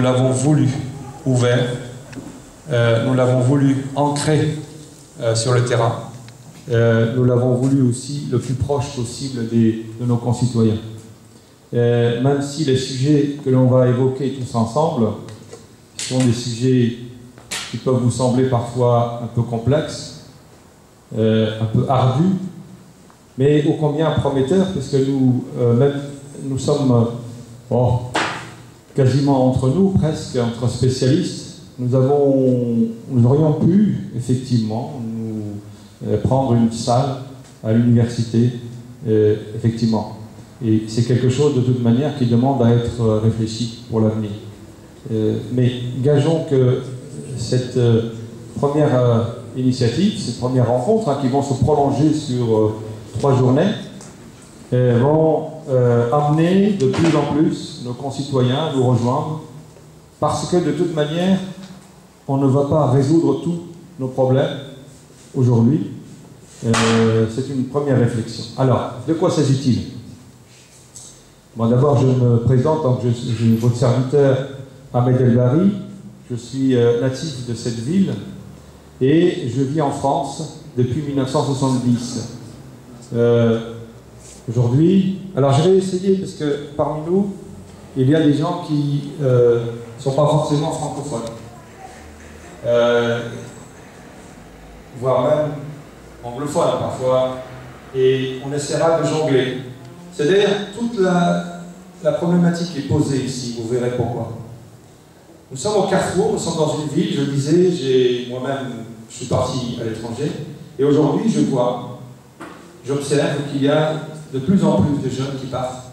l'avons voulu ouvert, nous l'avons voulu ancré sur le terrain, nous l'avons voulu aussi le plus proche possible de nos concitoyens. Même si les sujets que l'on va évoquer tous ensemble sont des sujets qui peuvent vous sembler parfois un peu complexes, un peu ardus, mais ô combien prometteurs, parce que nous sommes quasiment entre nous, presque entre spécialistes. Nous aurions pu, effectivement, nous prendre une salle à l'université, effectivement. Et c'est quelque chose, de toute manière, qui demande à être réfléchi pour l'avenir. Mais gageons que cette première initiative, ces premières rencontres, qui vont se prolonger sur 3 journées, vont amener de plus en plus nos concitoyens à nous rejoindre, parce que de toute manière, on ne va pas résoudre tous nos problèmes aujourd'hui. C'est une première réflexion. Alors, de quoi s'agit-il? Bon, d'abord, je me présente, donc je suis votre serviteur Ahmed El-Bari. Je suis natif de cette ville et je vis en France depuis 1970. Aujourd'hui, alors je vais essayer, parce que parmi nous, il y a des gens qui ne sont pas forcément francophones, voire même anglophones parfois, et on essaiera de jongler. C'est-à-dire, toute la problématique est posée ici, vous verrez pourquoi. Nous sommes au carrefour, nous sommes dans une ville, je disais, moi-même, je suis parti à l'étranger, et aujourd'hui, j'observe qu'il y a de plus en plus de jeunes qui partent.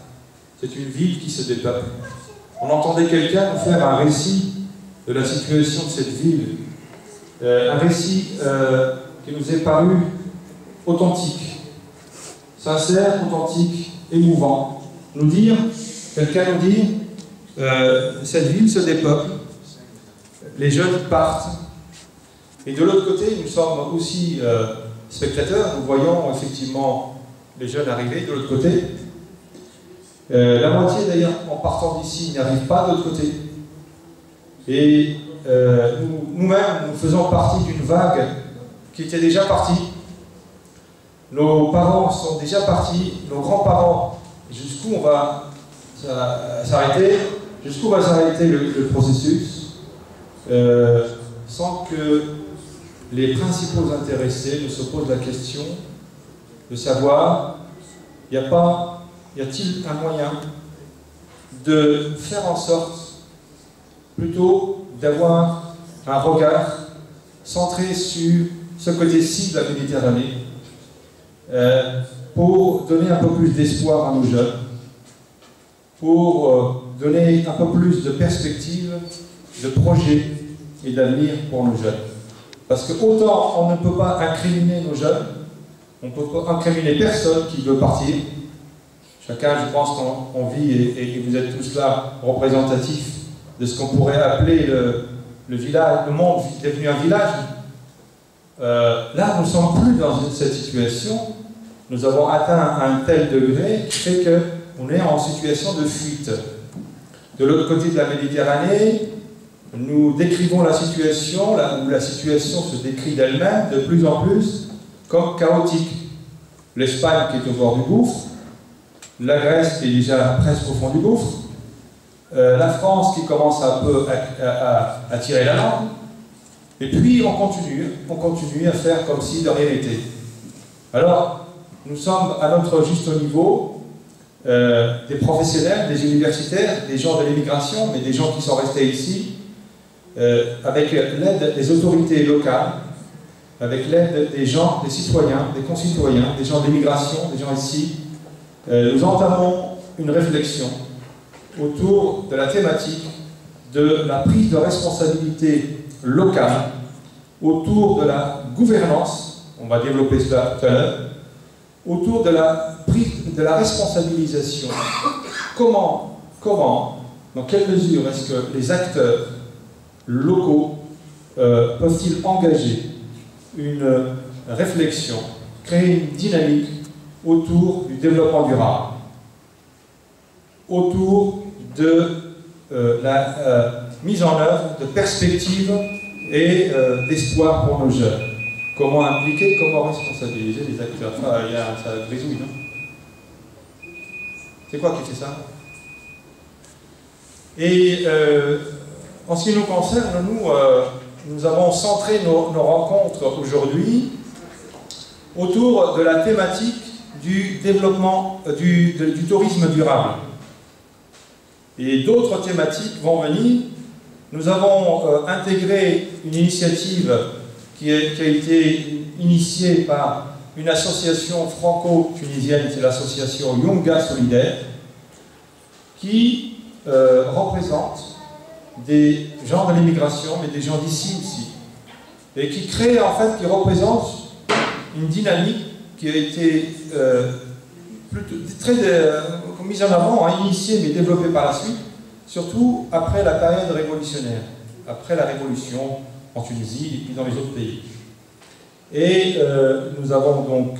C'est une ville qui se dépeuple. On entendait quelqu'un nous faire un récit de la situation de cette ville, un récit qui nous est paru authentique, sincère, authentique, émouvant. Quelqu'un nous dit, cette ville se dépeuple, les jeunes partent. Et de l'autre côté, nous sommes aussi spectateurs, nous voyons effectivement les jeunes arriver de l'autre côté. La moitié d'ailleurs, en partant d'ici, n'arrive pas de l'autre côté. Et nous-mêmes, nous faisons partie d'une vague qui était déjà partie. Nos parents sont déjà partis, nos grands-parents, jusqu'où on va s'arrêter, jusqu'où va s'arrêter le processus, sans que les principaux intéressés ne se posent la question de savoir, y a-t-il un moyen de faire en sorte plutôt d'avoir un regard centré sur ce côté cible de la Méditerranée, pour donner un peu plus d'espoir à nos jeunes, pour donner un peu plus de perspectives, de projets et d'avenir pour nos jeunes. Parce que autant on ne peut pas incriminer nos jeunes, on ne peut pas incriminer personne qui veut partir. Chacun, je pense qu'on vit, et vous êtes tous là représentatifs de ce qu'on pourrait appeler le village, le monde devenu un village. Là, nous ne sommes plus dans cette situation. Nous avons atteint un tel degré qui fait qu'on est en situation de fuite. De l'autre côté de la Méditerranée, nous décrivons la situation, où la situation se décrit d'elle-même de plus en plus comme chaotique. L'Espagne qui est au bord du gouffre, la Grèce qui est déjà presque au fond du gouffre, la France qui commence un peu à tirer la langue, et puis on continue à faire comme si de rien n'était. Alors, nous sommes à notre juste niveau, des professionnels, des universitaires, des gens de l'immigration, mais des gens qui sont restés ici, avec l'aide des autorités locales, avec l'aide des gens, des citoyens, des concitoyens, des gens de l'immigration, des gens ici, nous entamons une réflexion autour de la thématique de la prise de responsabilité locale, autour de la gouvernance, on va développer cela tout à l'heure, autour de la prise de la responsabilisation. Comment, dans quelle mesure est-ce que les acteurs locaux peuvent-ils engager une réflexion, créer une dynamique autour du développement durable, autour de mise en œuvre de perspectives et d'espoir pour nos jeunes. Comment impliquer, comment responsabiliser les acteurs. Enfin, il y a ça grisouille, non? C'est quoi qui fait ça? Et en ce qui nous concerne, nous avons centré nos rencontres aujourd'hui autour de la thématique du développement du tourisme durable. Et d'autres thématiques vont venir. Nous avons intégré une initiative qui a été initiée par une association franco-tunisienne, c'est l'association Yunga Solidaire, qui représente des gens de l'immigration, mais des gens d'ici aussi, et qui crée, en fait, qui représente une dynamique qui a été très mise en avant, initiée mais développée par la suite, surtout après la période révolutionnaire, après la révolution en Tunisie et puis dans les autres pays. Et nous avons donc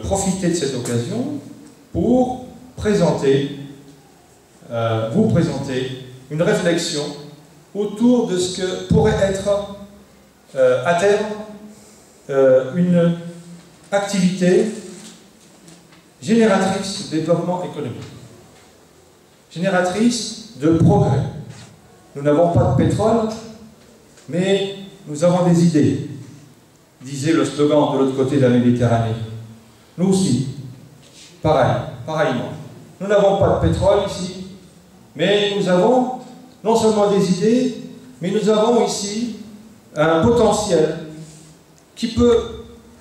profité de cette occasion pour vous présenter une réflexion autour de ce que pourrait être à terme une activité génératrice de développement économique, génératrice de progrès. Nous n'avons pas de pétrole, mais nous avons des idées, disait le slogan de l'autre côté de la Méditerranée. Nous aussi, pareillement. Nous n'avons pas de pétrole ici, mais nous avons non seulement des idées, mais nous avons ici un potentiel qui peut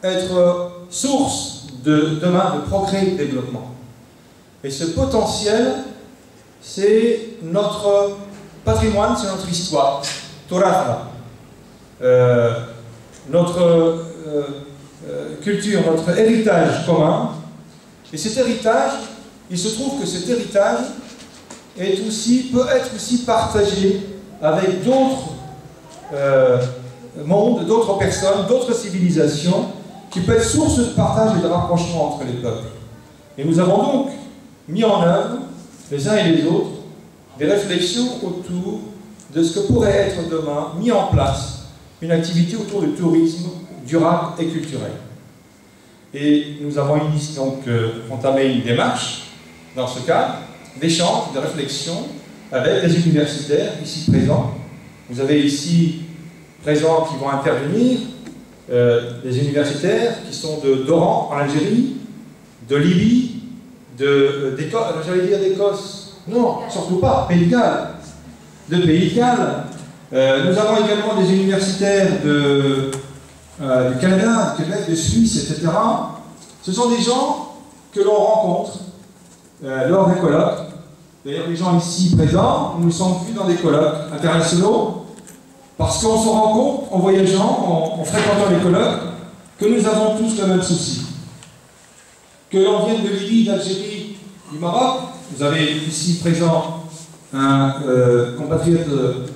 être source demain de progrès et de développement. Et ce potentiel, c'est notre patrimoine, c'est notre histoire, Torah, notre culture, notre héritage commun. Et cet héritage, il se trouve que cet héritage peut être aussi partagé avec d'autres mondes, d'autres personnes, d'autres civilisations, qui peut être source de partage et de rapprochement entre les peuples. Et nous avons donc mis en œuvre, les uns et les autres, des réflexions autour de ce que pourrait être demain mis en place une activité autour du tourisme durable et culturel. Et nous avons donc entamé une démarche, dans ce cadre, d'échange, de réflexion avec les universitaires ici présents. Vous avez ici présents qui vont intervenir, des universitaires qui sont d'Oran, en Algérie, de Libye, d'Écosse, j'allais dire d'Écosse, non, surtout pas, Pays de Galles, de Pays de Galles. Nous avons également des universitaires du Canada, du Québec, de Suisse, etc. Ce sont des gens que l'on rencontre lors des colloques. D'ailleurs, les gens ici présents, nous sommes vus dans des colloques internationaux, parce qu'on se rend compte, en voyageant, en fréquentant les colloques, que nous avons tous le même souci. Que l'on vienne de Libye, d'Algérie, du Maroc, vous avez ici présent un compatriote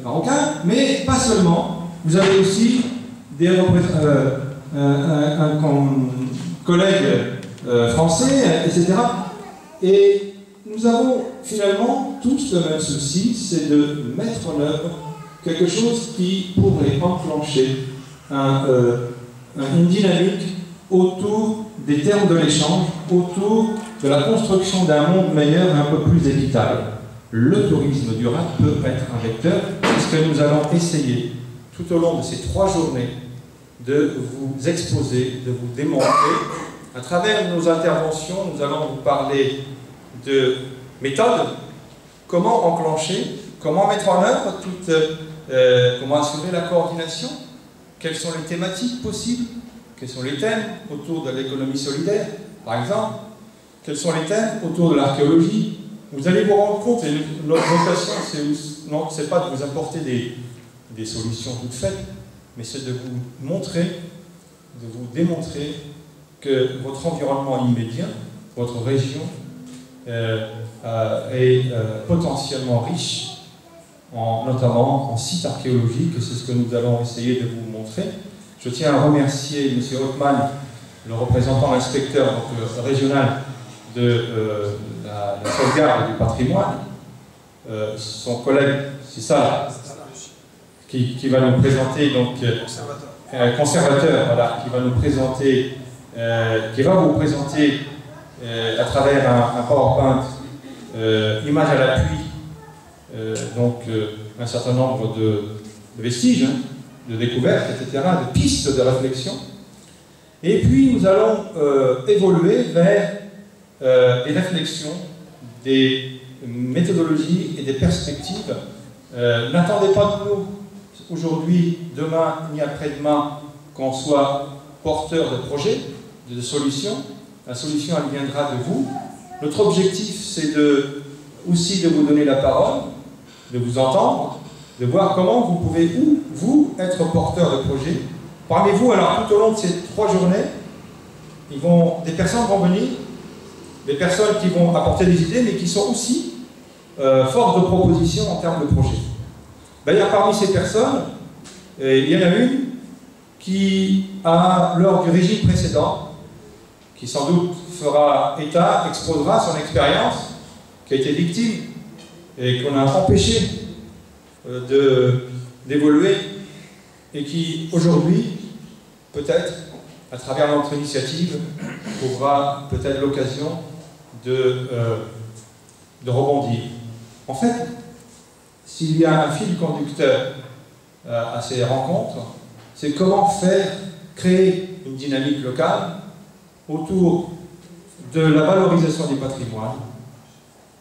marocain, mais pas seulement. Vous avez aussi un collègue français, etc. Et nous avons finalement tous le même souci, c'est de mettre en œuvre quelque chose qui pourrait enclencher une dynamique autour des termes de l'échange, autour de la construction d'un monde meilleur et un peu plus équitable. Le tourisme durable peut être un vecteur, puisque nous allons essayer, tout au long de ces 3 journées, de vous exposer, de vous démontrer. À travers nos interventions, nous allons vous parler de méthodes, comment enclencher, comment mettre en œuvre comment assurer la coordination, quelles sont les thématiques possibles, quels sont les thèmes autour de l'économie solidaire, par exemple, quels sont les thèmes autour de l'archéologie. Vous allez vous rendre compte, et notre vocation, c'est pas de vous apporter des solutions toutes faites, mais c'est de vous montrer, de vous démontrer que votre environnement immédiat, votre région, est potentiellement riche, notamment en sites archéologiques, et c'est ce que nous allons essayer de vous montrer. Je tiens à remercier M. Hoffman, le représentant inspecteur régional de la sauvegarde du patrimoine, son collègue, c'est ça, qui va nous présenter, donc, conservateur, voilà, qui va nous présenter, qui va vous présenter à travers un PowerPoint, image à l'appui, donc un certain nombre de vestiges, hein, de découvertes, etc., de pistes de réflexion. Et puis nous allons évoluer vers des réflexions, des méthodologies et des perspectives. N'attendez pas de nous aujourd'hui, demain, ni après-demain, qu'on soit porteur de projets, de solutions. La solution, elle viendra de vous. Notre objectif, c'est aussi de vous donner la parole, de vous entendre, de voir comment vous pouvez, vous, être porteur de projets. Parmi vous, alors, tout au long de ces 3 journées, des personnes vont venir, des personnes qui vont apporter des idées, mais qui sont aussi force de proposition en termes de projets. D'ailleurs, parmi ces personnes, il y en a une qui a, lors du régime précédent, qui sans doute fera état, exposera son expérience, qui a été victime et qu'on a empêché d'évoluer, et qui aujourd'hui, peut-être, à travers notre initiative, trouvera peut-être l'occasion de rebondir. En fait, s'il y a un fil conducteur à ces rencontres, c'est comment créer une dynamique locale autour de la valorisation du patrimoine.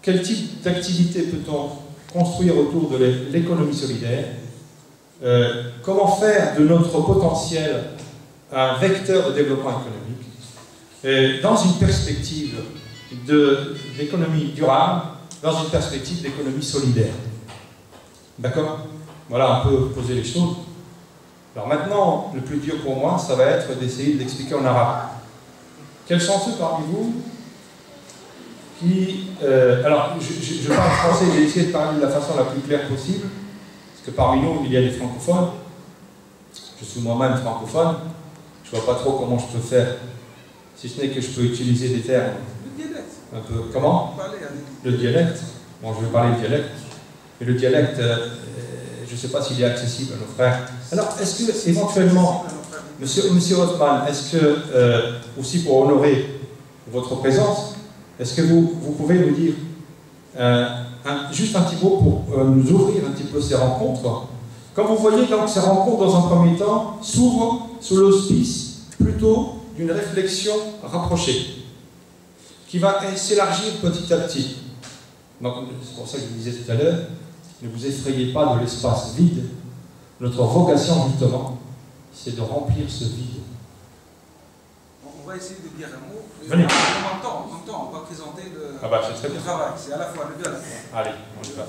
Quel type d'activité peut-on construire autour de l'économie solidaire? Comment faire de notre potentiel un vecteur de développement économique dans une perspective d'économie durable, dans une perspective d'économie solidaire. D'accord? Voilà, on peut poser les choses. Alors maintenant, le plus dur pour moi, ça va être d'essayer d'expliquer en arabe. Quels sont ceux parmi vous qui... alors, je parle français, j'ai essayé de parler de la façon la plus claire possible, parce que parmi nous, il y a des francophones. Je suis moi-même francophone. Je ne vois pas trop comment je peux faire, si ce n'est que je peux utiliser des termes. Le dialecte. Un peu... Comment? Le dialecte. Bon, je vais parler de dialecte. Mais le dialecte, je ne sais pas s'il est accessible à nos frères. Alors, est-ce que, éventuellement, Monsieur Othman, est-ce que, aussi pour honorer votre présence, est-ce que vous pouvez nous dire juste un petit mot pour nous ouvrir un petit peu ces rencontres? Comme vous voyez, donc, ces rencontres, dans un premier temps, s'ouvrent sous l'auspice plutôt d'une réflexion rapprochée, qui va s'élargir petit à petit. Donc, c'est pour ça que je vous disais tout à l'heure, ne vous effrayez pas de l'espace vide. Notre vocation, justement, c'est de remplir ce vide. On va essayer de dire un mot. Venez. En même temps, on va présenter le, c'est très bien. travail. C'est à la fois le deux à la fois. Allez, on y va.